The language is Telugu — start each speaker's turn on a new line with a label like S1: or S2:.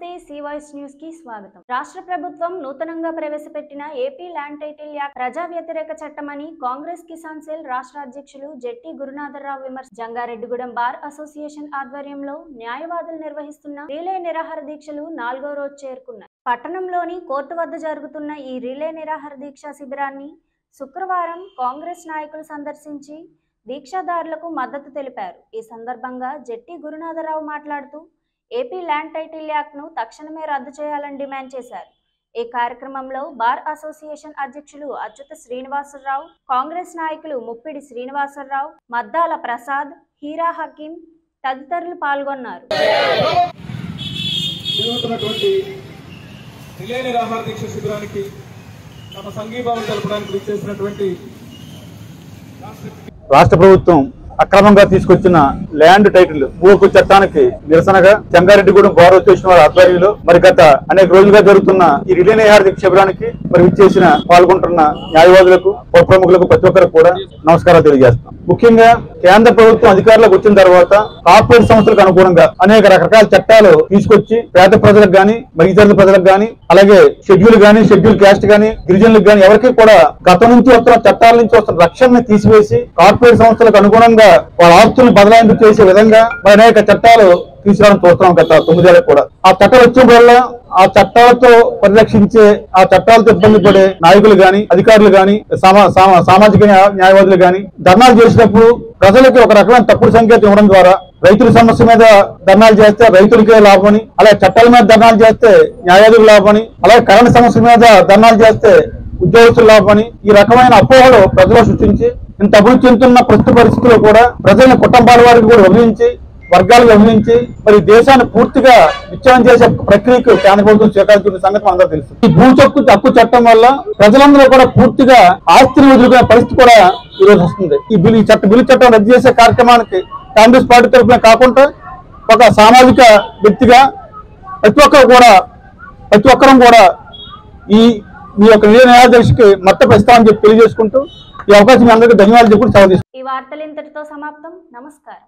S1: నమస్తే సి-వాయిస్ న్యూస్ కి స్వాగతం. రాష్ట్ర ప్రభుత్వం నూతనంగా ప్రవేశపెట్టిన ఏపీ ల్యాండ్ టైటిల్ యాక్ట్ ప్రజా వ్యతిరేక చట్టమని కాంగ్రెస్ కిసాన్ సెల్ రాష్ట్ర అధ్యక్షులు జెట్టి గురునాథరావు విమర్శ. జంగారెడ్డిగూడెం బార్ అసోసియేషన్ ఆధ్వర్యంలో న్యాయవాదులు నిర్వహిస్తున్న రిలే నిరాహార దీక్షలు 4వ రోజు చేరుకున్నాయి. పట్టణంలోని కోర్టు వద్ద జరుగుతున్న ఈ రిలే నిరాహార దీక్ష శిబిరాన్ని శుక్రవారం కాంగ్రెస్ నాయకులు సందర్శించి దీక్షాదారులకు మద్దతు తెలిపారు. ఈ సందర్భంగా జెట్టి గురునాథరావు మాట్లాడుతూ ఏపీ ల్యాండ్ టైటిల్ యాక్ట్ ను తక్షణమే రద్దు చేయాలని డిమాండ్ చేశారు. ఈ కార్యక్రమంలో బార్ అసోసియేషన్ అధ్యక్షులు అచ్యుత శ్రీనివాసరావు, కాంగ్రెస్ నాయకులు ముప్పిడి శ్రీనివాసరావు, మద్దాల ప్రసాద్, హీరా హకీం తదితరులు పాల్గొన్నారు.
S2: రాష్ట్ర ప్రభుత్వం అక్రమంగా తీసుకొచ్చిన ల్యాండ్ టైటిల్ భూహక్కు చట్టానికి నిరసనగా జంగారెడ్డిగూడెం బార్ అసోసియేషన్ వారి ఆధ్వర్యంలో మరి గత అనేక రోజులుగా జరుగుతున్న ఈ రిలే నిరాహార దీక్ష శిబిరానికి మరి విచ్చేసిన పాల్గొంటున్న న్యాయవాదులకు పౌర ప్రముఖులకు ప్రతి ఒక్కరికి కూడా నమస్కారాలు తెలియజేస్తాం. ముఖ్యంగా కేంద్ర ప్రభుత్వం అధికారులకు వచ్చిన తర్వాత కార్పొరేట్ సంస్థలకు అనుగుణంగా అనేక రకరకాల చట్టాలు తీసుకొచ్చి పేద ప్రజలకు గాని మరి ఇతర ప్రజలకు గాని అలాగే షెడ్యూల్ గాని షెడ్యూల్ క్యాస్ట్ గాని గిరిజనులకు గాని ఎవరికి కూడా గతం నుంచి వస్తున్న చట్టాల నుంచి వస్తున్న రక్షణని తీసివేసి కార్పొరేట్ సంస్థలకు అనుగుణంగా వాళ్ళ ఆస్తులను బదలాయింపు చేసే విధంగా మరి అనేక చట్టాలు తీసుకురావడం చూస్తున్నాం గత 9 ఏళ్ళకు కూడా. ఆ చట్టాలు వచ్చిన వల్ల ఆ చట్టాలతో పరిరక్షించే ఆ చట్టాలతో ఇబ్బంది పడే నాయకులు గాని అధికారులు గాని సామాజిక న్యాయవాదులు గాని ధర్నాలు చేసినప్పుడు ప్రజలకి ఒక రకమైన తప్పుడు సంకేతం ఇవ్వడం ద్వారా రైతుల సమస్య మీద ధర్నాలు చేస్తే రైతులకే లాభమని, అలాగే చట్టాల మీద ధర్నాలు చేస్తే న్యాయవాదులకు లాభమని, అలాగే కరెంట్ సమస్య మీద ధర్నాలు చేస్తే ఉద్యోగస్తులు లాభమని ఈ రకమైన అపోహలు ప్రజలు సృష్టించి ఇంత అభివృద్ధి చెందుతున్న ప్రస్తుత పరిస్థితుల్లో కూడా ప్రజల్ని కుటుంబాల వారికి కూడా విభజించి వర్గాలు గమనించి మరి దేశాన్ని పూర్తిగా విచ్ఛిన్నం చేసే ప్రక్రియకు కేంద్ర ప్రభుత్వం స్వీకరించిన సంగతి అందరూ తెలుసు. ఈ భూ హక్కు చట్టం వల్ల ప్రజలందరూ కూడా పూర్తిగా ఆస్తిని వదులుకునే పరిస్థితి కూడా ఈ రోజు వస్తుంది. ఈ బిల్లు చట్టం రద్దు చేసే కార్యక్రమానికి కాంగ్రెస్ పార్టీ తరఫున కాకుండా ఒక సామాజిక వ్యక్తిగా ప్రతి ఒక్కరం కూడా మీ యొక్క న్యాయదర్శికి మద్దతు ఇస్తామని చెప్పి తెలియజేసుకుంటూ ఈ అవకాశం అందరికీ ధన్యవాదాలు చెప్పుకుంటూ సెలవు తీసుకుంటాం.
S1: ఈ వార్తలు ఇంతటితో సమాప్తం. నమస్కారం.